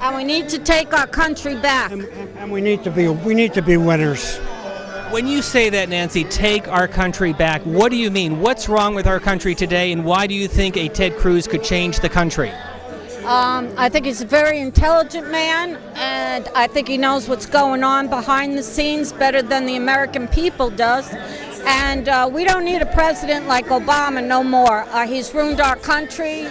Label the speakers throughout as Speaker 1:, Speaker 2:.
Speaker 1: And we need to take our country back.
Speaker 2: And we need to be winners.
Speaker 3: When you say that, Nancy, take our country back, what do you mean? What's wrong with our country today, and why do you think a Ted Cruz could change the country?
Speaker 1: I think he's a very intelligent man, and I think he knows what's going on behind the scenes better than the American people does. And we don't need a president like Obama no more. He's ruined our country.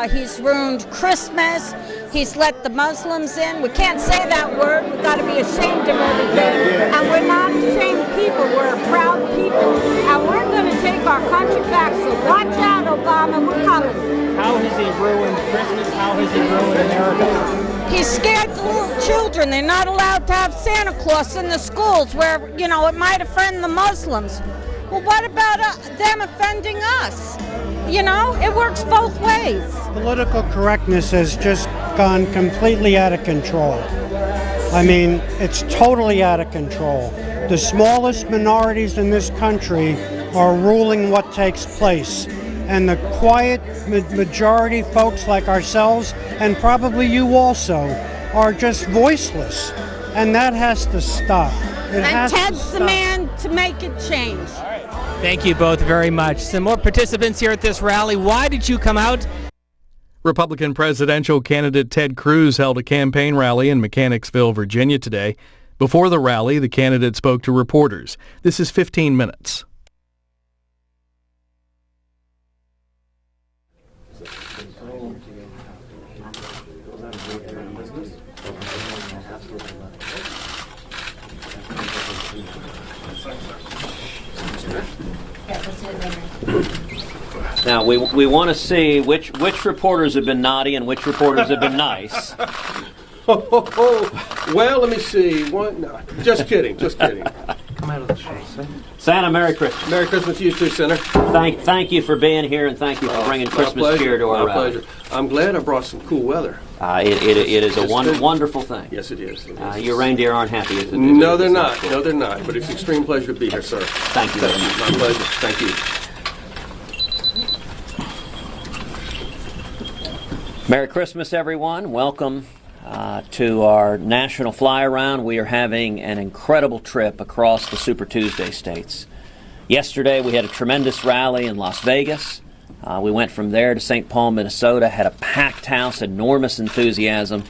Speaker 1: He's ruined Christmas. He's let the Muslims in. We can't say that word. We've got to be ashamed of everything. And we're not ashamed people. We're a proud people. And we're going to take our country back. So watch out, Obama. We're coming.
Speaker 3: How has he ruined Christmas? How has he ruined America?
Speaker 1: He scared the little children. They're not allowed to have Santa Claus in the schools where, it might offend the Muslims. Well, what about them offending us? It works both ways.
Speaker 2: Political correctness has just gone completely out of control. I mean, it's totally out of control. The smallest minorities in this country are ruling what takes place. And the quiet majority folks like ourselves, and probably you also, are just voiceless. And that has to stop.
Speaker 1: And Ted's the man to make it change.
Speaker 3: Thank you both very much. Some more participants here at this rally. Why did you come out?
Speaker 4: Republican presidential candidate Ted Cruz held a campaign rally in Mechanicsville, Virginia today. Before the rally, the candidate spoke to reporters. This is 15 minutes.
Speaker 5: Now, we want to see which reporters have been naughty and which reporters have been nice.
Speaker 6: Well, let me see. No, just kidding.
Speaker 7: Come out of the shade,
Speaker 5: Santa, Merry Christmas.
Speaker 6: Merry Christmas to you too, Senator.
Speaker 5: Thank you for being here, and thank you for bringing Christmas cheer to our rally.
Speaker 6: Pleasure. I'm glad I brought some cool weather.
Speaker 5: It is a wonderful thing.
Speaker 6: Yes, it is.
Speaker 5: Your reindeer aren't happy, is it?
Speaker 6: No, they're not. No, they're not. But it's an extreme pleasure to be here, sir.
Speaker 5: Thank you very much.
Speaker 6: My pleasure. Thank you.
Speaker 5: Merry Christmas, everyone. Welcome to our national fly-around. We are having an incredible trip across the Super Tuesday states. Yesterday, we had a tremendous rally in Las Vegas. We went from there to St. Paul, Minnesota, had a packed house, enormous enthusiasm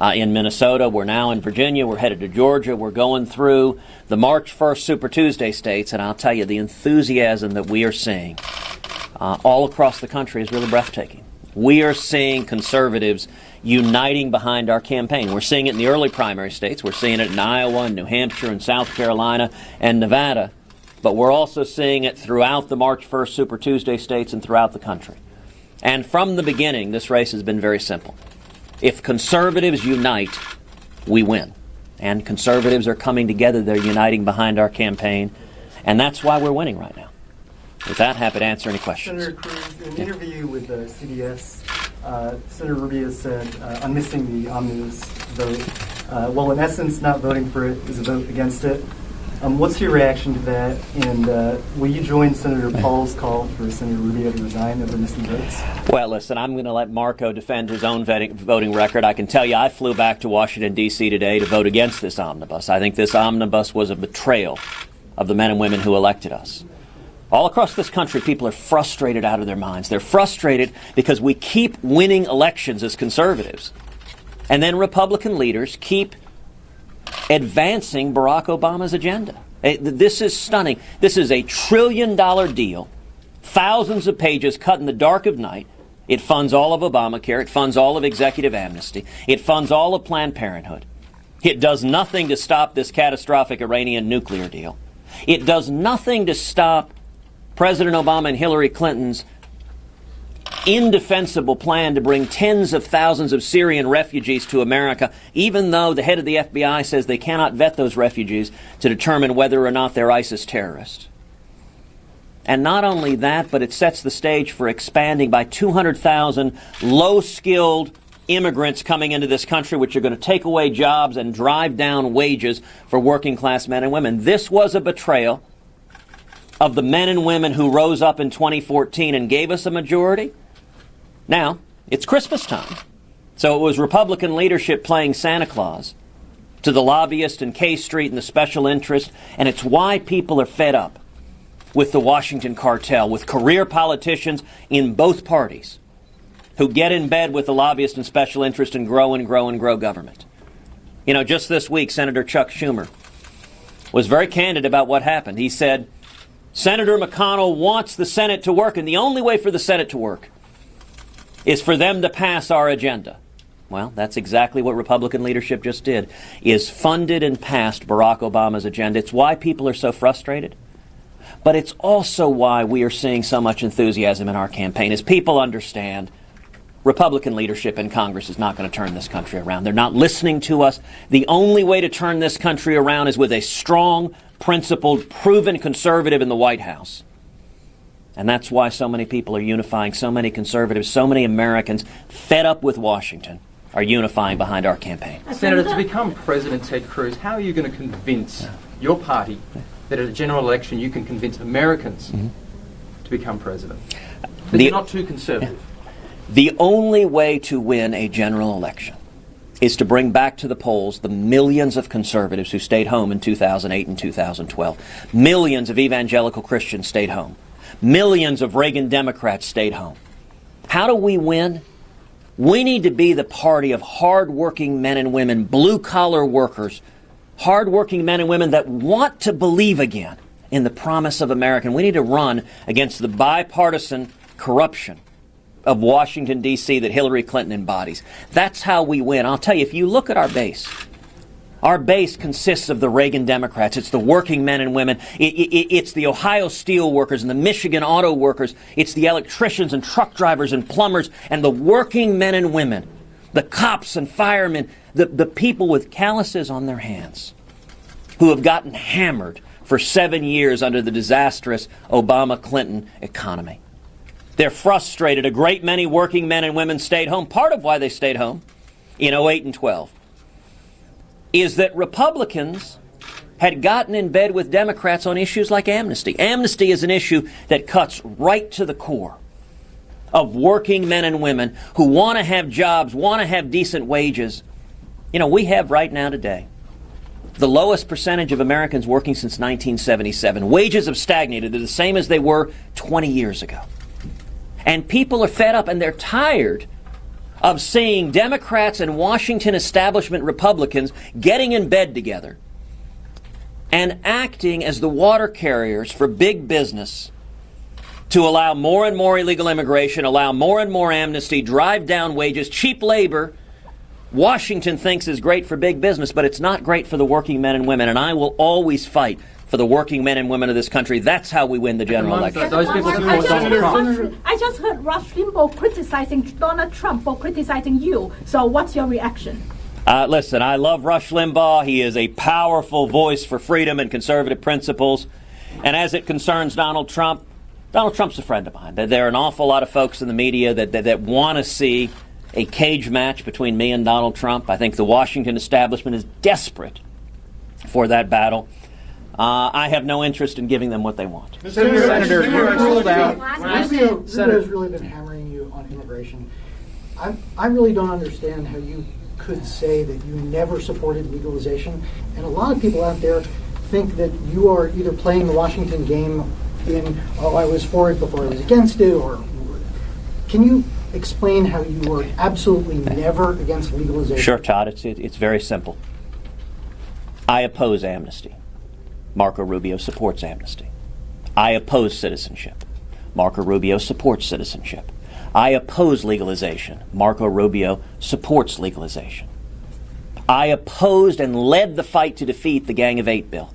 Speaker 5: in Minnesota. We're now in Virginia. We're headed to Georgia. We're going through the March 1st Super Tuesday states, and I'll tell you, the enthusiasm that we are seeing all across the country is really breathtaking. We are seeing conservatives uniting behind our campaign. We're seeing it in the early primary states. We're seeing it in Iowa and New Hampshire and South Carolina and Nevada. But we're also seeing it throughout the March 1st Super Tuesday states and throughout the country. And from the beginning, this race has been very simple. If conservatives unite, we win. And conservatives are coming together. They're uniting behind our campaign. And that's why we're winning right now. With that, happy to answer any questions.
Speaker 7: Senator Cruz, in an interview with CBS, Senator Rubio said, I'm missing the Omnibus vote. Well, in essence, not voting for it is a vote against it. What's your reaction to that? And will you join Senator Paul's call for Senator Rubio to resign over missing votes?
Speaker 5: Well, listen, I'm going to let Marco defend his own voting record. I can tell you I flew back to Washington, D.C. today to vote against this omnibus. I think this omnibus was a betrayal of the men and women who elected us. All across this country, people are frustrated out of their minds. They're frustrated because we keep winning elections as conservatives. And then Republican leaders keep advancing Barack Obama's agenda. This is stunning. This is $1 trillion deal, thousands of pages cut in the dark of night. It funds all of Obamacare. It funds all of executive amnesty. It funds all of Planned Parenthood. It does nothing to stop this catastrophic Iranian nuclear deal. It does nothing to stop President Obama and Hillary Clinton's indefensible plan to bring tens of thousands of Syrian refugees to America, even though the head of the FBI says they cannot vet those refugees to determine whether or not they're ISIS terrorists. And not only that, but it sets the stage for expanding by 200,000 low-skilled immigrants coming into this country, which are going to take away jobs and drive down wages for working-class men and women. This was a betrayal of the men and women who rose up in 2014 and gave us a majority. Now, it's Christmas time. So it was Republican leadership playing Santa Claus to the lobbyist in K Street and the special interest, and it's why people are fed up with the Washington cartel, with career politicians in both parties who get in bed with the lobbyist and special interest and grow and grow and grow government. You know, just this week, Senator Chuck Schumer was very candid about what happened. He said, Senator McConnell wants the Senate to work, and the only way for the Senate to work is for them to pass our agenda. Well, that's exactly what Republican leadership just did, is funded and passed Barack Obama's agenda. It's why people are so frustrated. But it's also why we are seeing so much enthusiasm in our campaign, as people understand Republican leadership in Congress is not going to turn this country around. They're not listening to us. The only way to turn this country around is with a strong, principled, proven conservative in the White House. And that's why so many people are unifying, so many conservatives, so many Americans fed up with Washington are unifying behind our campaign.
Speaker 8: Senator, to become President Ted Cruz, how are you going to convince your party that at a general election you can convince Americans to become president? Because you're not too conservative.
Speaker 5: The only way to win a general election is to bring back to the polls the millions of conservatives who stayed home in 2008 and 2012. Millions of evangelical Christians stayed home. Millions of Reagan Democrats stayed home. How do we win? We need to be the party of hard-working men and women, blue-collar workers, hard-working men and women that want to believe again in the promise of America. And we need to run against the bipartisan corruption of Washington, D.C. that Hillary Clinton embodies. That's how we win. I'll tell you, if you look at our base consists of the Reagan Democrats. It's the working men and women. It's the Ohio steel workers and the Michigan auto workers. It's the electricians and truck drivers and plumbers and the working men and women, the cops and firemen, the people with calluses on their hands who have gotten hammered for 7 years under the disastrous Obama-Clinton economy. They're frustrated. A great many working men and women stayed home. Part of why they stayed home in 08 and 12 is that Republicans had gotten in bed with Democrats on issues like amnesty. Amnesty is an issue that cuts right to the core of working men and women who want to have jobs, want to have decent wages. You know, we have right now today the lowest percentage of Americans working since 1977. Wages have stagnated. They're the same as they were 20 years ago. And people are fed up and they're tired of seeing Democrats and Washington establishment Republicans getting in bed together and acting as the water carriers for big business to allow more and more illegal immigration, allow more and more amnesty, drive down wages, cheap labor. Washington thinks is great for big business, but it's not great for the working men and women. And I will always fight for the working men and women of this country. That's how we win the general election.
Speaker 8: Those people support Donald Trump.
Speaker 9: I just heard Rush Limbaugh criticizing Donald Trump for criticizing you. So what's your reaction?
Speaker 5: Listen, I love Rush Limbaugh. He is a powerful voice for freedom and conservative principles. And as it concerns Donald Trump's a friend of mine. There are an awful lot of folks in the media that want to see a cage match between me and Donald Trump. I think the Washington establishment is desperate for that battle. I have no interest in giving them what they want.
Speaker 8: Senator, you ruled out.
Speaker 10: Rubio has really been hammering you on immigration. I really don't understand how you could say that you never supported legalization. And a lot of people out there think that you are either playing the Washington game in, oh, I was for it before I was against it, or can you explain how you were absolutely never against legalization?
Speaker 5: Sure, Todd. It's very simple. I oppose amnesty. Marco Rubio supports amnesty. I oppose citizenship. Marco Rubio supports citizenship. I oppose legalization. Marco Rubio supports legalization. I opposed and led the fight to defeat the Gang of Eight bill.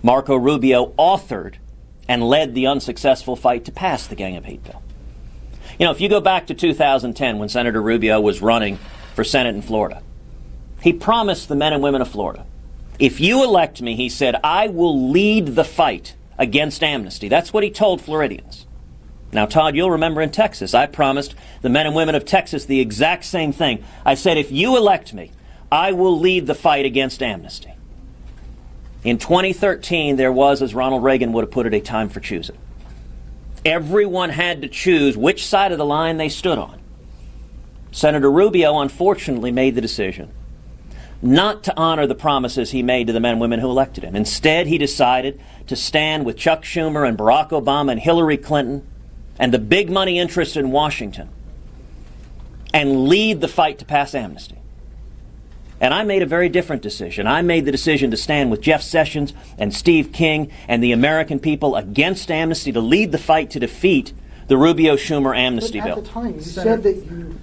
Speaker 5: Marco Rubio authored and led the unsuccessful fight to pass the Gang of Eight bill. You know, if you go back to 2010 when Senator Rubio was running for Senate in Florida, he promised the men and women of Florida, if you elect me, he said, I will lead the fight against amnesty. That's what he told Floridians. Now, Todd, you'll remember in Texas, I promised the men and women of Texas the exact same thing. I said, if you elect me, I will lead the fight against amnesty. In 2013, there was, as Ronald Reagan would have put it, a time for choosing. Everyone had to choose which side of the line they stood on. Senator Rubio unfortunately made the decision not to honor the promises he made to the men and women who elected him. Instead, he decided to stand with Chuck Schumer and Barack Obama and Hillary Clinton and the big money interests in Washington and lead the fight to pass amnesty. And I made a very different decision. I made the decision to stand with Jeff Sessions and Steve King and the American people against amnesty, to lead the fight to defeat the Rubio-Schumer amnesty bill.
Speaker 10: At the time, you said that you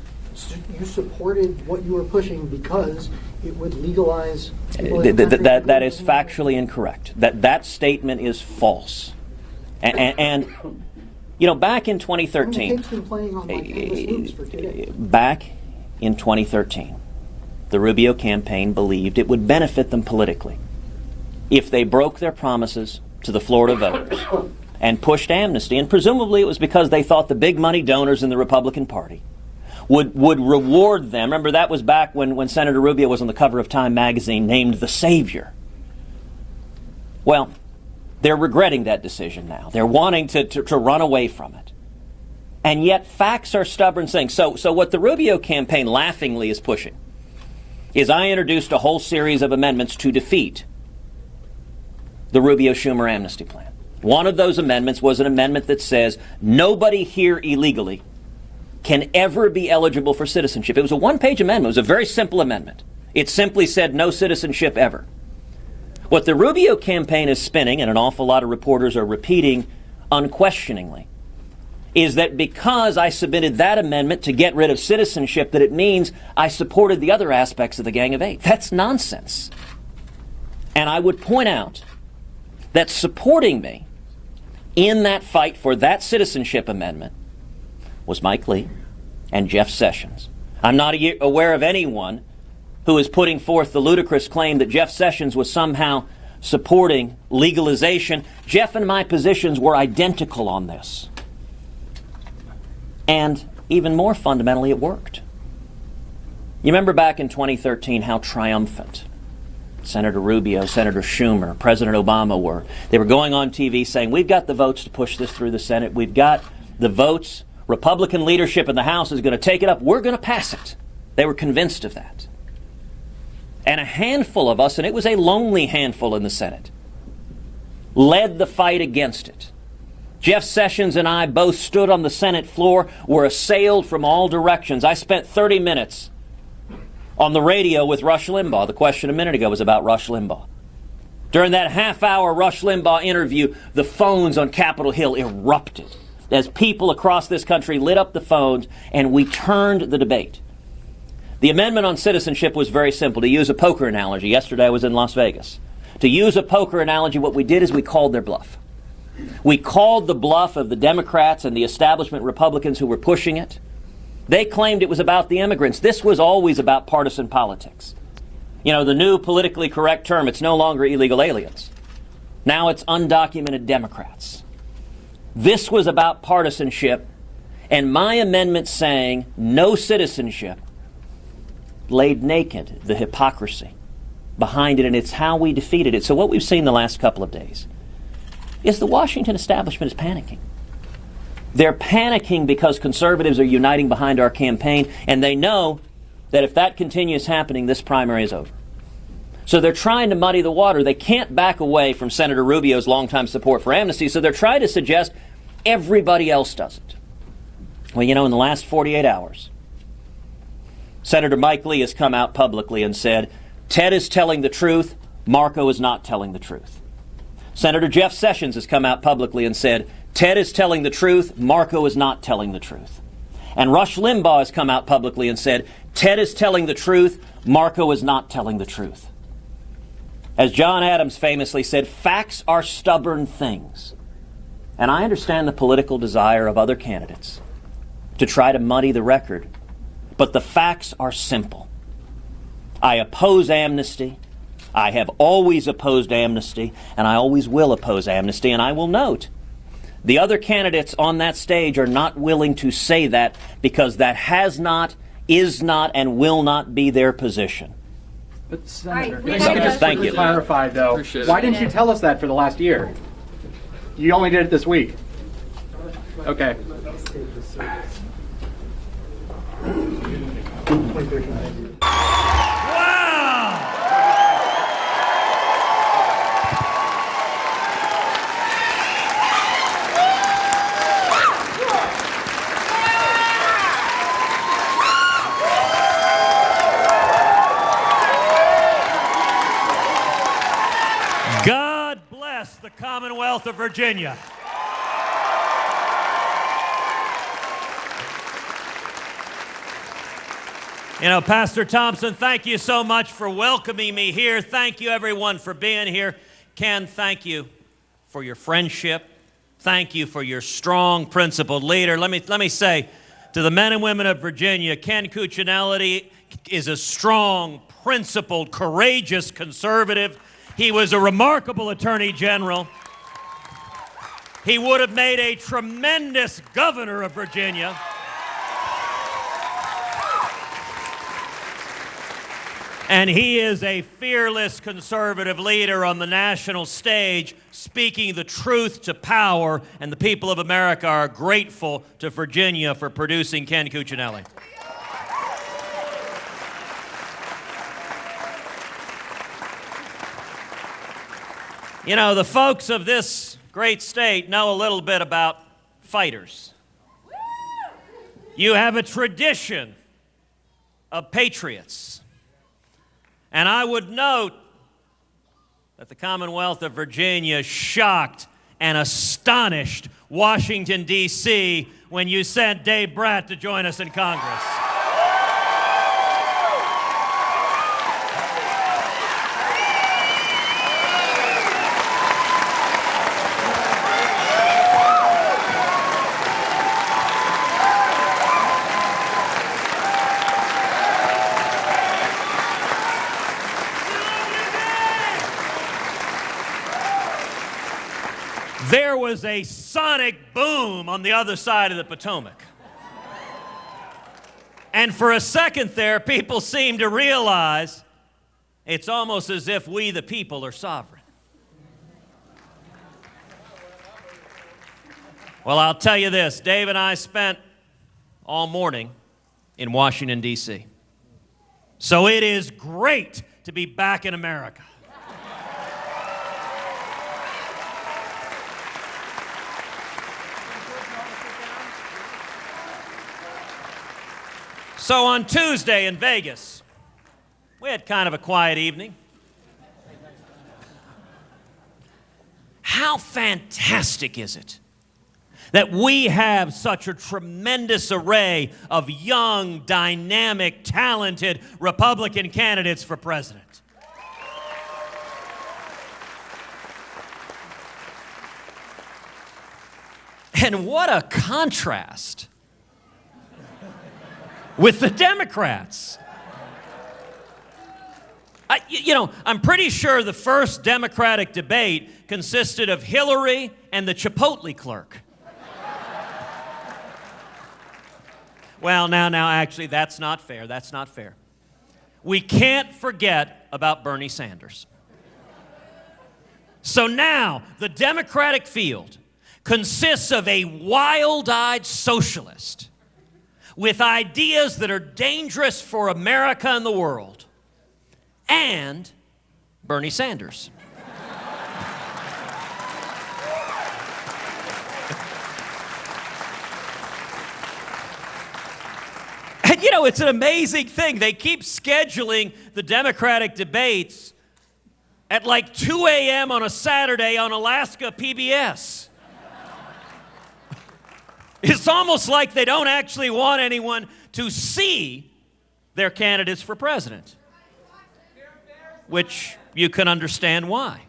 Speaker 10: supported what you were pushing because it would legalize people in the country.
Speaker 5: That is factually incorrect. That statement is false. And you know, back in 2013, back in 2013, the Rubio campaign believed it would benefit them politically if they broke their promises to the Florida voters and pushed amnesty. And presumably it was because they thought the big money donors in the Republican Party would reward them. Remember, that was back when Senator Rubio was on the cover of Time magazine, named the Savior. Well, they're regretting that decision now. They're wanting to run away from it. And yet facts are stubborn things. So what the Rubio campaign laughingly is pushing is I introduced a whole series of amendments to defeat the Rubio-Schumer amnesty plan. One of those amendments was an amendment that says nobody here illegally can ever be eligible for citizenship. It was a one-page amendment. It was a very simple amendment. It simply said no citizenship ever. What the Rubio campaign is spinning, and an awful lot of reporters are repeating unquestioningly, is that because I submitted that amendment to get rid of citizenship, that it means I supported the other aspects of the Gang of Eight. That's nonsense. And I would point out that supporting me in that fight for that citizenship amendment was Mike Lee and Jeff Sessions. I'm not aware of anyone who is putting forth the ludicrous claim that Jeff Sessions was somehow supporting legalization. Jeff and my positions were identical on this. And even more fundamentally, it worked. You remember back in 2013 how triumphant Senator Rubio, Senator Schumer, President Obama were. They were going on TV saying, we've got the votes to push this through the Senate. We've got the votes. Republican leadership in the House is going to take it up. We're going to pass it. They were convinced of that. And a handful of us, and it was a lonely handful in the Senate, led the fight against it. Jeff Sessions and I both stood on the Senate floor, were assailed from all directions. I spent 30 minutes on the radio with Rush Limbaugh. The question a minute ago was about Rush Limbaugh. During that half-hour Rush Limbaugh interview, the phones on Capitol Hill erupted as people across this country lit up the phones, and we turned the debate. The amendment on citizenship was very simple. To use a poker analogy, yesterday I was in Las Vegas. To use a poker analogy, what we did is we called their bluff. We called the bluff of the Democrats and the establishment Republicans who were pushing it. They claimed it was about the immigrants. This was always about partisan politics. You know, the new politically correct term, it's no longer illegal aliens. Now it's undocumented Democrats. This was about partisanship, and my amendment saying no citizenship laid naked the hypocrisy behind it, and it's how we defeated it. So what we've seen the last couple of days is the Washington establishment is panicking. They're panicking because conservatives are uniting behind our campaign, and they know that if that continues happening, this primary is over. So they're trying to muddy the water. They can't back away from Senator Rubio's longtime support for amnesty, so they're trying to suggest everybody else does it. Well, you know, in the last 48 hours, Senator Mike Lee has come out publicly and said, Ted is telling the truth, Marco is not telling the truth. Senator Jeff Sessions has come out publicly and said, Ted is telling the truth, Marco is not telling the truth. And Rush Limbaugh has come out publicly and said, Ted is telling the truth, Marco is not telling the truth. As John Adams famously said, facts are stubborn things. And I understand the political desire of other candidates to try to muddy the record, but the facts are simple. I oppose amnesty. I have always opposed amnesty, and I always will oppose amnesty. And I will note, the other candidates on that stage are not willing to say that because that has not, is not, and will not be their position.
Speaker 8: But Senator,
Speaker 5: Thank you.
Speaker 8: Clarify though. Why didn't you tell us that for the last year? You only did it this week. Okay.
Speaker 7: 2013. Thank you.
Speaker 11: God bless the Commonwealth of Virginia. You know, Pastor Thompson, thank you so much for welcoming me here. Thank you, everyone, for being here. Ken, thank you for your friendship. Thank you for your strong, principled leader. Let me say to the men and women of Virginia, Ken Cuccinelli is a strong, principled, courageous conservative. He was a remarkable attorney general. He would have made a tremendous governor of Virginia. And he is a fearless conservative leader on the national stage, speaking the truth to power, and the people of America are grateful to Virginia for producing Ken Cuccinelli. You know, the folks of this great state know a little bit about fighters. You have a tradition of patriots. And I would note that the Commonwealth of Virginia shocked and astonished Washington, D.C. when you sent Dave Bratt to join us in Congress. There was a sonic boom on the other side of the Potomac. And for a second there, people seemed to realize it's almost as if we, the people, are sovereign. Well, I'll tell you this. Dave and I spent all morning in Washington, D.C. So it is great to be back in America. So on Tuesday in Vegas, we had kind of a quiet evening. How fantastic is it that we have such a tremendous array of young, dynamic, talented Republican candidates for president? And what a contrast with the Democrats. I'm pretty sure the first Democratic debate consisted of Hillary and the Chipotle clerk. Well, now, actually, that's not fair. That's not fair. We can't forget about Bernie Sanders. So now, the Democratic field consists of a wild-eyed socialist with ideas that are dangerous for America and the world, and Bernie Sanders. And it's an amazing thing. They keep scheduling the Democratic debates at like 2 a.m. on a Saturday on Alaska PBS. It's almost like they don't actually want anyone to see their candidates for president, which you can understand why.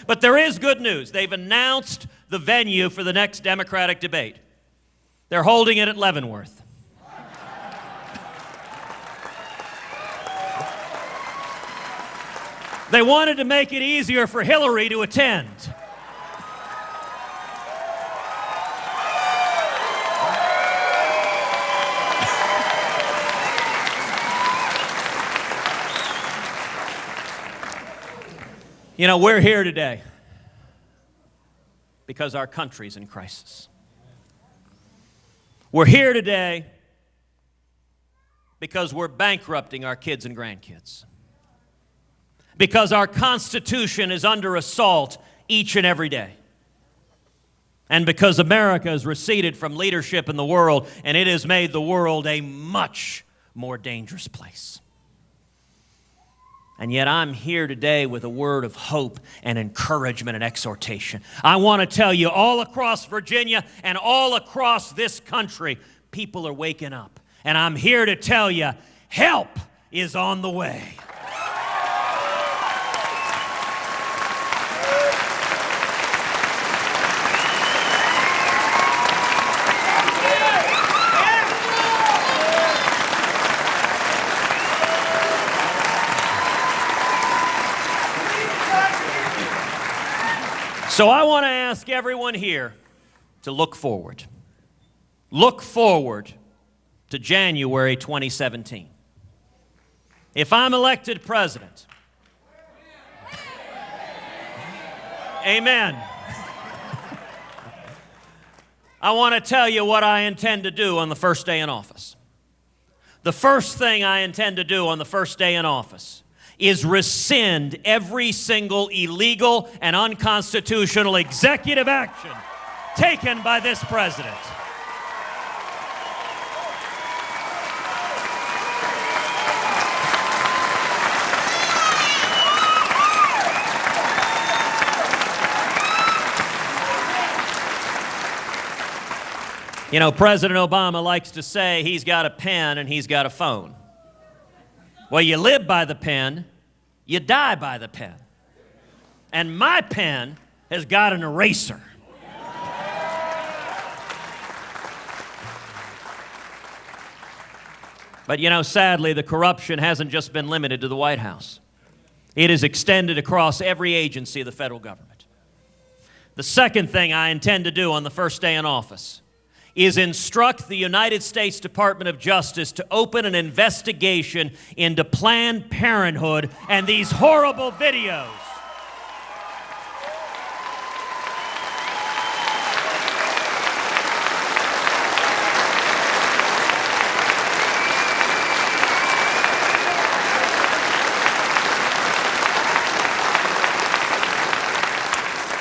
Speaker 11: But there is good news. They've announced the venue for the next Democratic debate. They're holding it at Leavenworth. They wanted to make it easier for Hillary to attend. We're here today because our country's in crisis. We're here today because we're bankrupting our kids and grandkids. Because our Constitution is under assault each and every day. And because America has receded from leadership in the world, and it has made the world a much more dangerous place. And yet I'm here today with a word of hope and encouragement and exhortation. I want to tell you, all across Virginia and all across this country, people are waking up. And I'm here to tell you, help is on the way. So I want to ask everyone here to look forward. Look forward to January 2017. If I'm elected president, amen. I want to tell you what I intend to do on the first day in office. The first thing I intend to do on the first day in office is rescind every single illegal and unconstitutional executive action taken by this president. You know, President Obama likes to say he's got a pen and he's got a phone. Well, you live by the pen, you die by the pen. And my pen has got an eraser. But you know, sadly, the corruption hasn't just been limited to the White House. It is extended across every agency of the federal government. The second thing I intend to do on the first day in office is instruct the United States Department of Justice to open an investigation into Planned Parenthood and these horrible videos.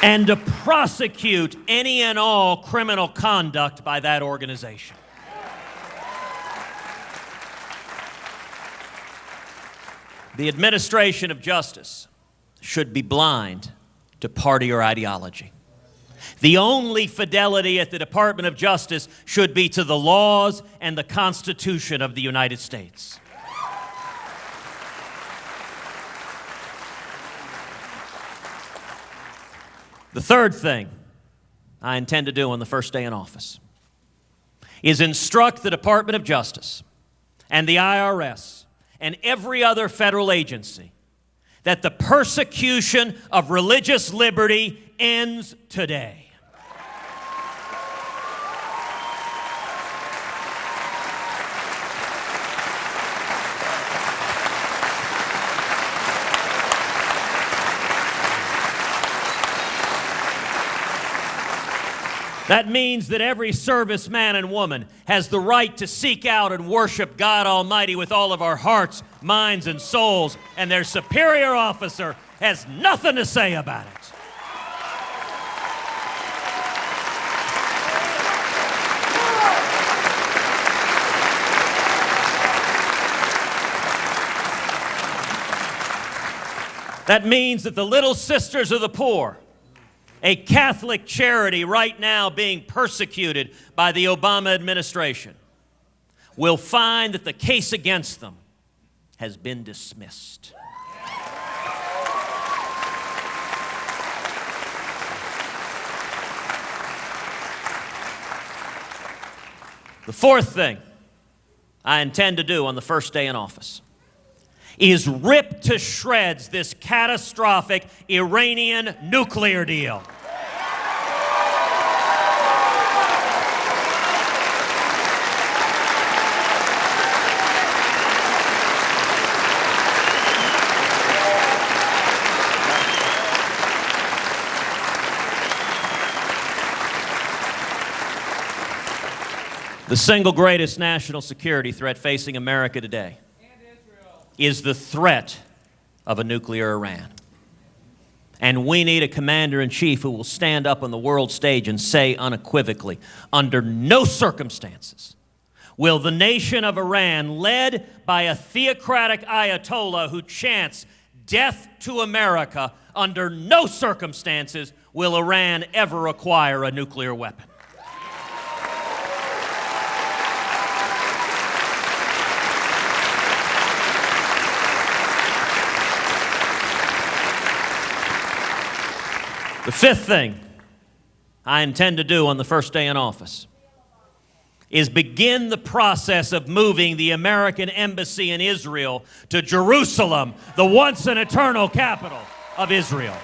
Speaker 11: And to prosecute any and all criminal conduct by that organization. The administration of justice should be blind to party or ideology. The only fidelity at the Department of Justice should be to the laws and the Constitution of the United States. The third thing I intend to do on the first day in office is instruct the Department of Justice and the IRS and every other federal agency that the persecution of religious liberty ends today. That means that every serviceman and woman has the right to seek out and worship God Almighty with all of our hearts, minds, and souls, and their superior officer has nothing to say about it. That means that the Little Sisters of the Poor, a Catholic charity right now being persecuted by the Obama administration, will find that the case against them has been dismissed. The fourth thing I intend to do on the first day in office is rip to shreds this catastrophic Iranian nuclear deal. The single greatest national security threat facing America today is the threat of a nuclear Iran. And we need a commander-in-chief who will stand up on the world stage and say unequivocally, under no circumstances will the nation of Iran, led by a theocratic Ayatollah who chants death to America, under no circumstances will Iran ever acquire a nuclear weapon. The fifth thing I intend to do on the first day in office is begin the process of moving the American embassy in Israel to Jerusalem, the once and eternal capital of Israel.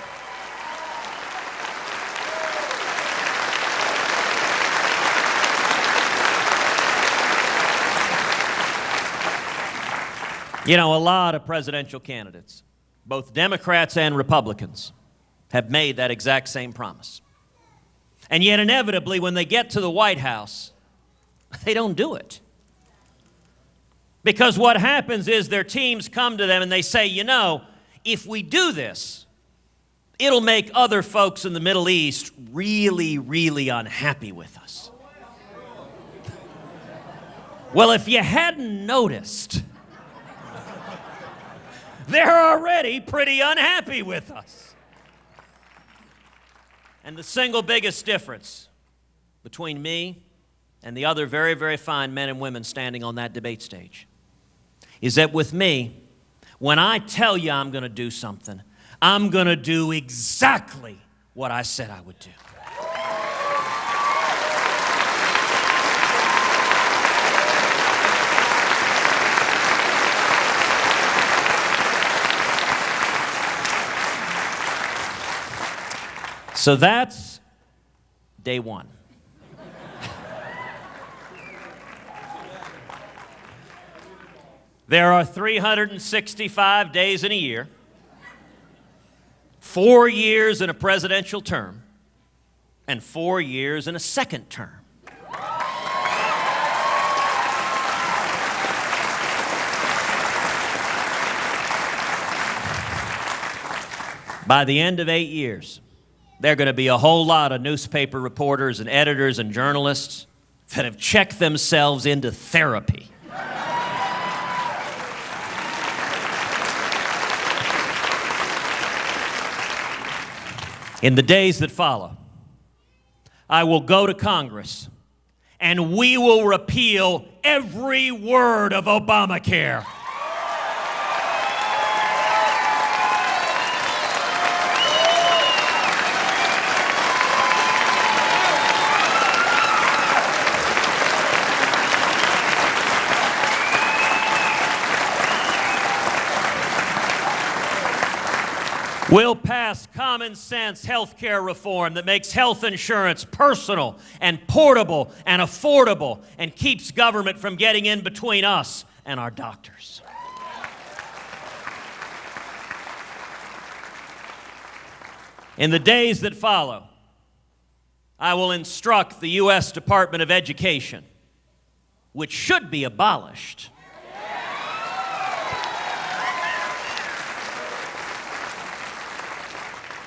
Speaker 11: You know, a lot of presidential candidates, both Democrats and Republicans, have made that exact same promise. And yet, inevitably, when they get to the White House, they don't do it. Because what happens is their teams come to them and they say, you know, if we do this, it'll make other folks in the Middle East really, really unhappy with us. Well, if you hadn't noticed, they're already pretty unhappy with us. And the single biggest difference between me and the other very, very fine men and women standing on that debate stage is that with me, when I tell you I'm going to do something, I'm going to do exactly what I said I would do. So that's day one. There are 365 days in a year, 4 years in a presidential term, and 4 years in a second term. By the end of 8 years, there are going to be a whole lot of newspaper reporters and editors and journalists that have checked themselves into therapy. In the days that follow, I will go to Congress and we will repeal every word of Obamacare. We'll pass common sense health care reform that makes health insurance personal and portable and affordable and keeps government from getting in between us and our doctors. In the days that follow, I will instruct the U.S. Department of Education, which should be abolished,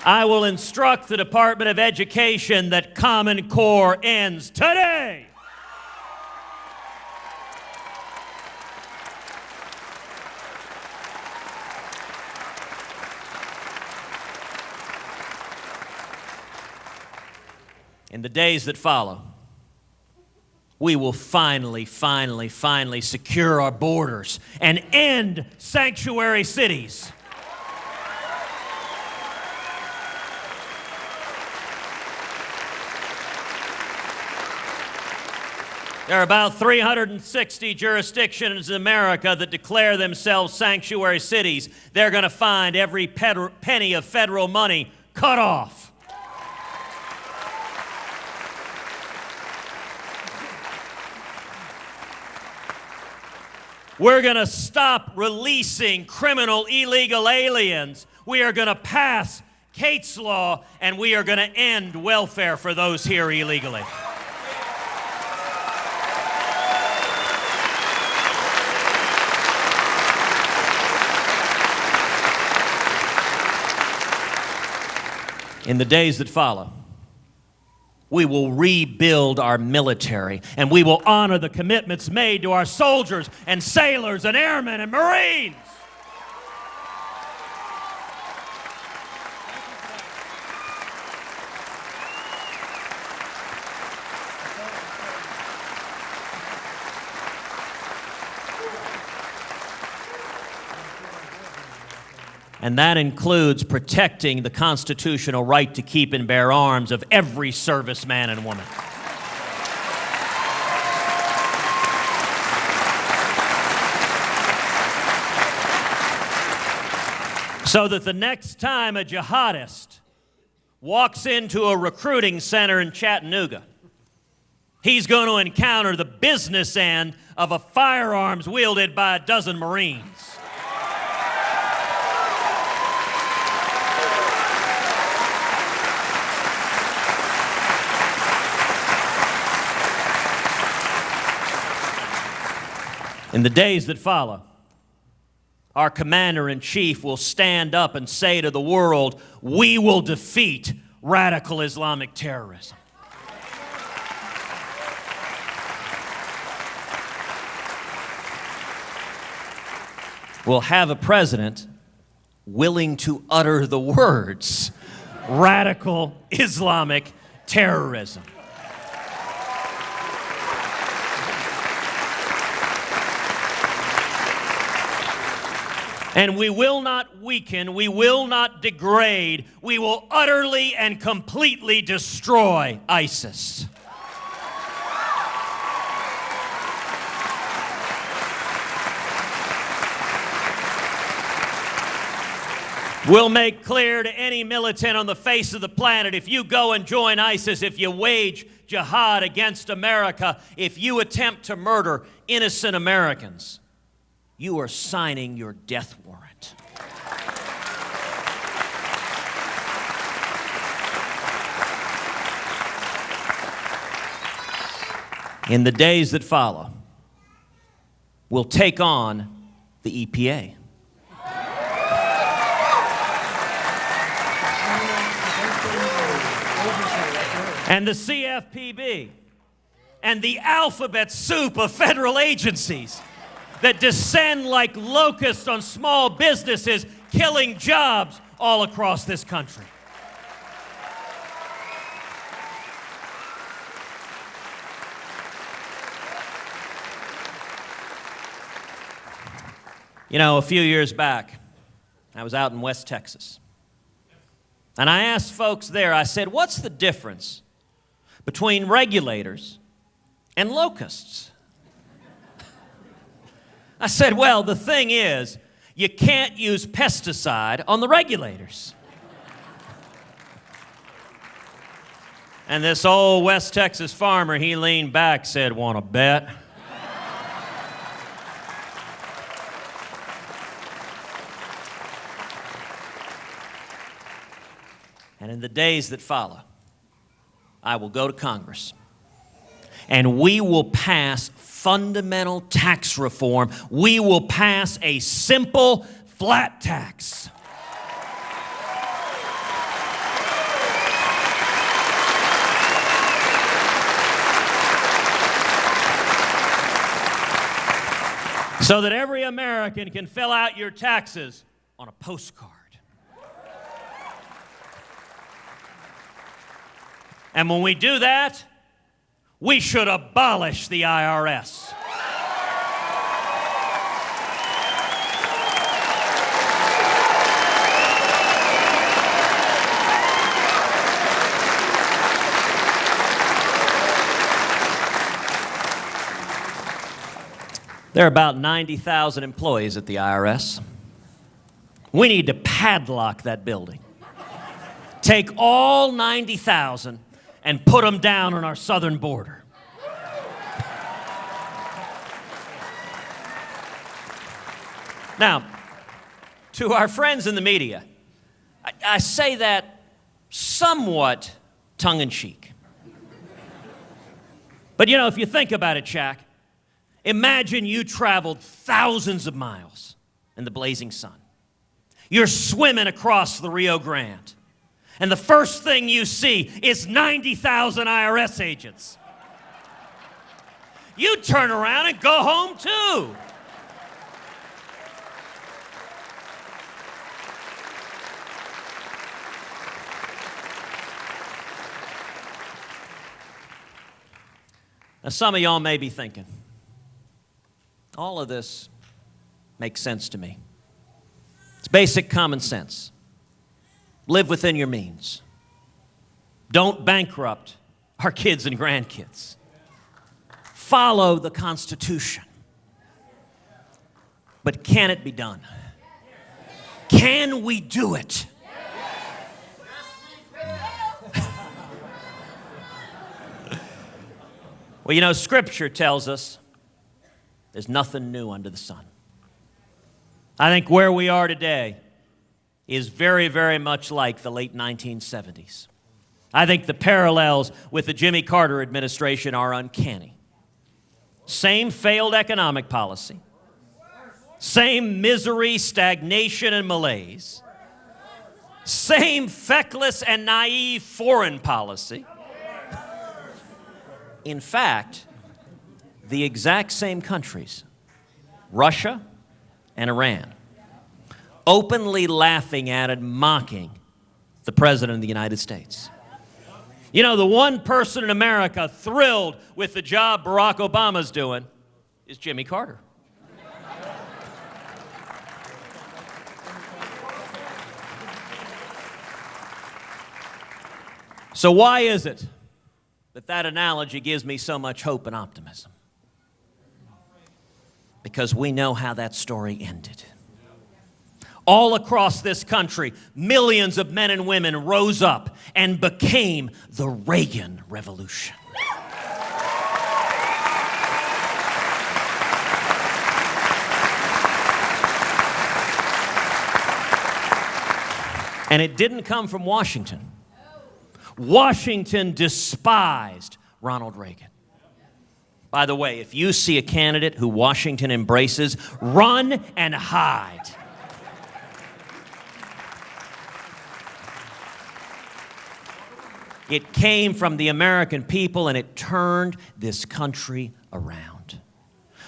Speaker 11: I will instruct the Department of Education that Common Core ends today. In the days that follow, we will finally secure our borders and end sanctuary cities. There are about 360 jurisdictions in America that declare themselves sanctuary cities. They're going to find every penny of federal money cut off. We're going to stop releasing criminal illegal aliens. We are going to pass Kate's Law, and we are going to end welfare for those here illegally. In the days that follow, we will rebuild our military, and we will honor the commitments made to our soldiers and sailors and airmen and Marines. And that includes protecting the constitutional right to keep and bear arms of every serviceman and woman. So that the next time a jihadist walks into a recruiting center in Chattanooga, he's going to encounter the business end of a firearms wielded by a dozen Marines. In the days that follow, our commander-in-chief will stand up and say to the world, we will defeat radical Islamic terrorism. We'll have a president willing to utter the words, radical Islamic terrorism. And we will not weaken, we will not degrade, we will utterly and completely destroy ISIS. We'll make clear to any militant on the face of the planet, if you go and join ISIS, if you wage jihad against America, if you attempt to murder innocent Americans, you are signing your death warrant. In the days that follow, we'll take on the EPA. And the CFPB, and the alphabet soup of federal agencies that descend like locusts on small businesses, killing jobs all across this country. You know, a few years back, I was out in West Texas, and I asked folks there, I said, what's the difference between regulators and locusts? I said, well, the thing is, you can't use pesticide on the regulators. And this old West Texas farmer, he leaned back, said, want to bet? And in the days that follow, I will go to Congress, and we will pass fundamental tax reform. We will pass a simple flat tax. So that every American can fill out your taxes on a postcard. And when we do that, we should abolish the IRS. There are about 90,000 employees at the IRS. We need to padlock that building. Take all 90,000 and put them down on our southern border. Now, to our friends in the media, I say that somewhat tongue-in-cheek. But you know, if you think about it, Shaq, imagine you traveled thousands of miles in the blazing sun. You're swimming across the Rio Grande. And the first thing you see is 90,000 IRS agents. You turn around and go home too. Now, some of y'all may be thinking, all of this makes sense to me. It's basic common sense. Live within your means. Don't bankrupt our kids and grandkids. Follow the Constitution. But can it be done? Can we do it? Well, you know, Scripture tells us there's nothing new under the sun. I think where we are today is very, very much like the late 1970s. I think the parallels with the Jimmy Carter administration are uncanny. Same failed economic policy, same misery, stagnation, and malaise, same feckless and naive foreign policy. In fact, the exact same countries, Russia and Iran, openly laughing at and mocking the President of the United States. You know, the one person in America thrilled with the job Barack Obama's doing is Jimmy Carter. So why is it that analogy gives me so much hope and optimism? Because we know how that story ended. All across this country, millions of men and women rose up and became the Reagan Revolution. And it didn't come from Washington. Washington despised Ronald Reagan. By the way, if you see a candidate who Washington embraces, run and hide. It came from the American people, and it turned this country around.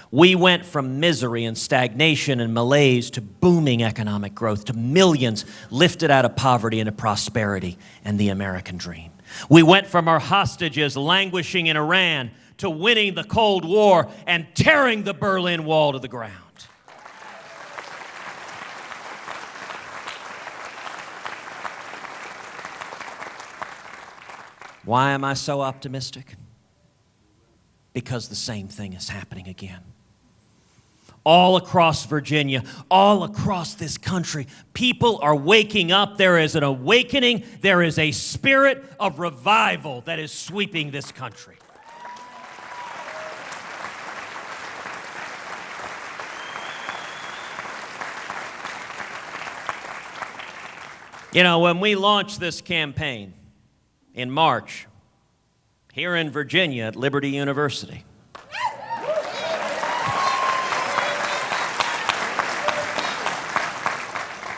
Speaker 11: We went from misery and stagnation and malaise to booming economic growth, to millions lifted out of poverty into prosperity and the American dream. We went from our hostages languishing in Iran to winning the Cold War and tearing the Berlin Wall to the ground. Why am I so optimistic? Because the same thing is happening again. All across Virginia, all across this country, people are waking up. There is an awakening. There is a spirit of revival that is sweeping this country. You know, when we launched this campaign in March, here in Virginia at Liberty University,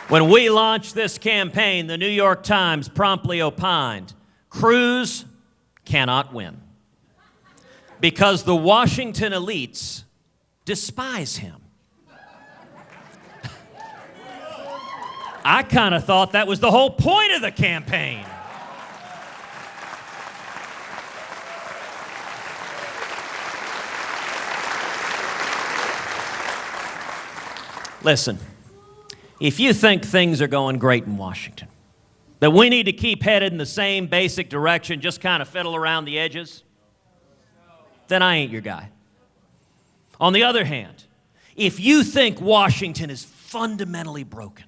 Speaker 11: when we launched this campaign, the New York Times promptly opined, Cruz cannot win because the Washington elites despise him. I kind of thought that was the whole point of the campaign. Listen, if you think things are going great in Washington, that we need to keep headed in the same basic direction, just kind of fiddle around the edges, then I ain't your guy. On the other hand, if you think Washington is fundamentally broken,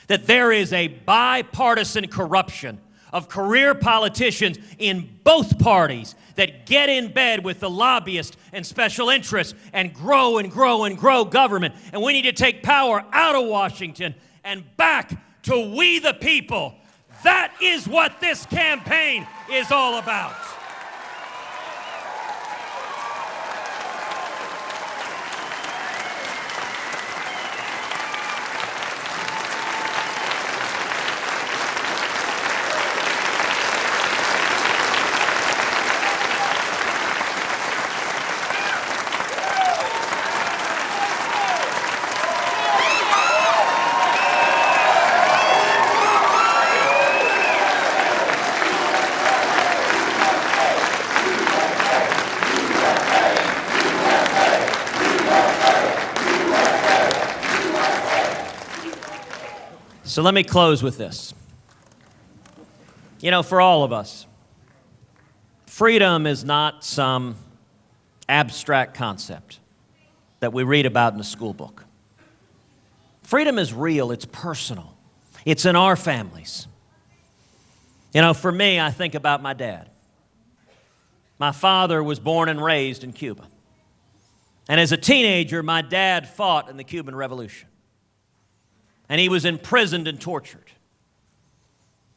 Speaker 11: that there is a bipartisan corruption of career politicians in both parties that get in bed with the lobbyists and special interests and grow and grow and grow government, and we need to take power out of Washington and back to we the people. That is what this campaign is all about. So let me close with this. You know, for all of us, freedom is not some abstract concept that we read about in a school book. Freedom is real, it's personal, it's in our families. You know, for me, I think about my dad. My father was born and raised in Cuba. And as a teenager, my dad fought in the Cuban Revolution. And he was imprisoned and tortured.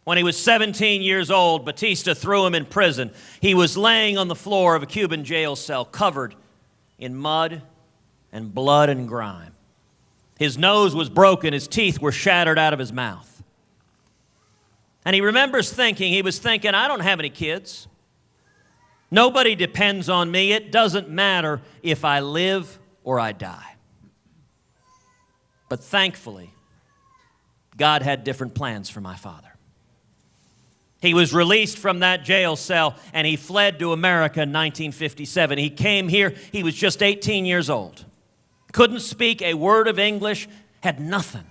Speaker 11: When he was 17 years old, Batista threw him in prison. He was laying on the floor of a Cuban jail cell covered in mud and blood and grime. His nose was broken, his teeth were shattered out of his mouth. And he remembers thinking, I don't have any kids. Nobody depends on me. It doesn't matter if I live or I die. But thankfully, God had different plans for my father. He was released from that jail cell and he fled to America in 1957. He came here, he was just 18 years old. Couldn't speak a word of English, had nothing.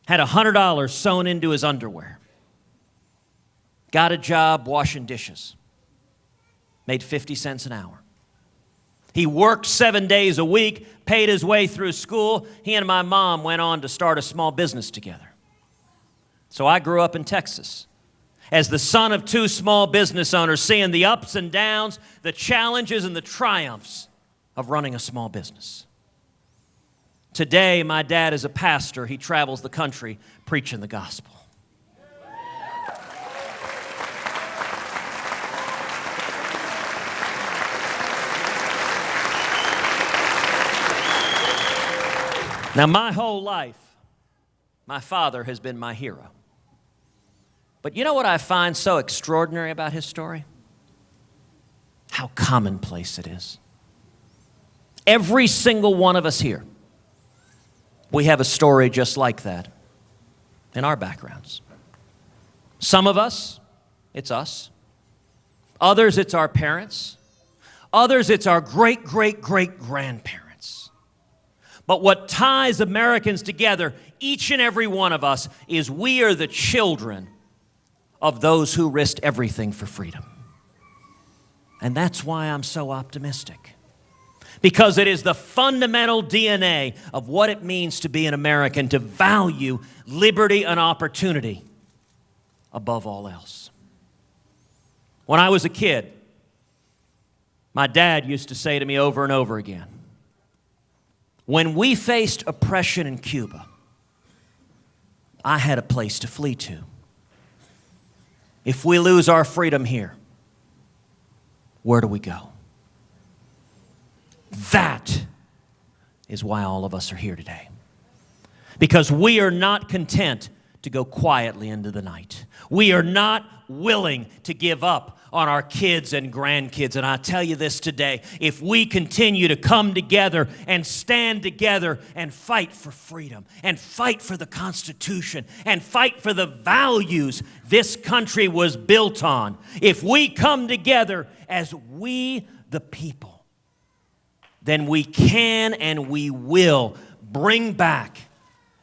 Speaker 11: Had $100 sewn into his underwear. Got a job washing dishes. Made 50 cents an hour. He worked 7 days a week, paid his way through school. He and my mom went on to start a small business together. So I grew up in Texas as the son of two small business owners, seeing the ups and downs, the challenges and the triumphs of running a small business. Today, my dad is a pastor. He travels the country preaching the gospel. Now, my whole life, my father has been my hero. But you know what I find so extraordinary about his story? How commonplace it is. Every single one of us here, we have a story just like that in our backgrounds. Some of us, it's us. Others, it's our parents. Others, it's our great-great-great-grandparents. But what ties Americans together, each and every one of us, is we are the children of those who risked everything for freedom. And that's why I'm so optimistic. Because it is the fundamental DNA of what it means to be an American, to value liberty and opportunity above all else. When I was a kid, my dad used to say to me over and over again, when we faced oppression in Cuba, I had a place to flee to. If we lose our freedom here, where do we go? That is why all of us are here today. Because we are not content to go quietly into the night. We are not willing to give up on our kids and grandkids. And I tell you this today, if we continue to come together and stand together and fight for freedom and fight for the Constitution and fight for the values this country was built on, if we come together as we the people, then we can and we will bring back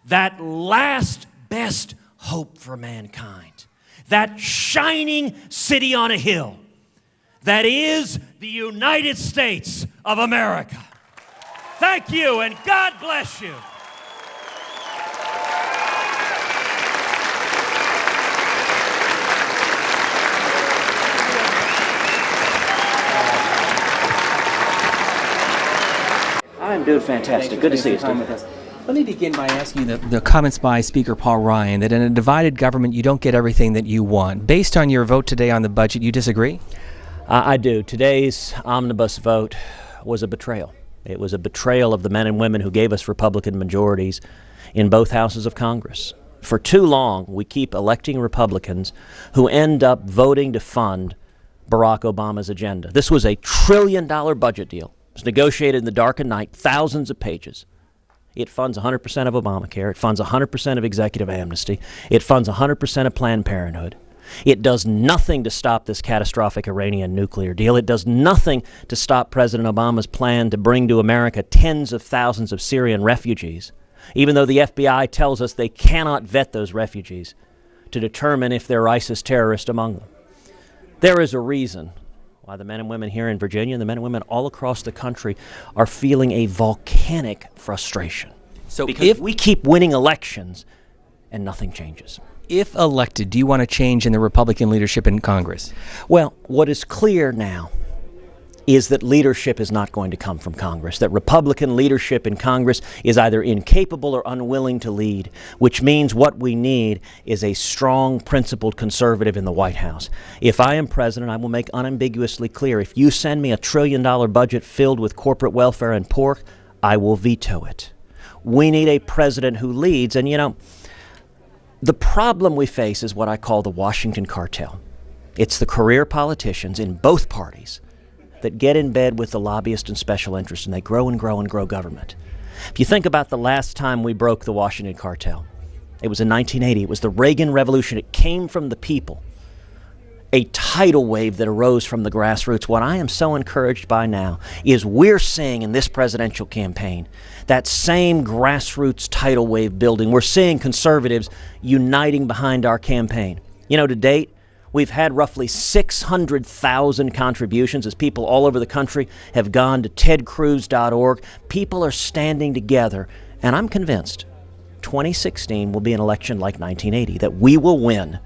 Speaker 11: that last best hope for mankind. That shining city on a hill that is the United States of America. Thank you, and God bless you.
Speaker 5: I'm doing fantastic. Good to see you, Steve.
Speaker 3: Let me begin by asking the comments by Speaker Paul Ryan that in a divided government you don't get everything that you want. Based on your vote today on the budget, you disagree?
Speaker 5: I do. Today's Omnibus vote was a betrayal. It was a betrayal of the men and women who gave us Republican majorities in both houses of Congress. For too long, we keep electing Republicans who end up voting to fund Barack Obama's agenda. This was a $1 trillion budget deal. It was negotiated in the dark of night, thousands of pages. It funds 100% of Obamacare. It funds 100% of executive amnesty. It funds 100% of Planned Parenthood. It does nothing to stop this catastrophic Iranian nuclear deal. It does nothing to stop President Obama's plan to bring to America tens of thousands of Syrian refugees. even though the FBI tells us they cannot vet those refugees to determine if there are ISIS terrorists among them. There is a reason why the men and women here in Virginia and the men and women all across the country are feeling a volcanic frustration.
Speaker 3: So
Speaker 5: because if we keep winning elections and nothing changes.
Speaker 3: If elected, do you want to change in the Republican leadership in Congress?
Speaker 5: Well, what is clear now is that leadership is not going to come from Congress, that Republican leadership in Congress is either incapable or unwilling to lead, which means what we need is a strong, principled conservative in the White House. If I am president, I will make unambiguously clear, if you send me $1 trillion budget filled with corporate welfare and pork, I will veto it. We need a president who leads, and the problem we face is what I call the Washington cartel. It's the career politicians in both parties that get in bed with the lobbyists and special interests, and they grow and grow and grow government. If you think about the last time we broke the Washington cartel, it was in 1980. It was the Reagan Revolution. It came from the people, a tidal wave that arose from the grassroots. What I am so encouraged by now is we're seeing in this presidential campaign that same grassroots tidal wave building. We're seeing conservatives uniting behind our campaign. To date, we've had roughly 600,000 contributions as people all over the country have gone to tedcruz.org. People are standing together, and I'm convinced 2016 will be an election like 1980, that we will win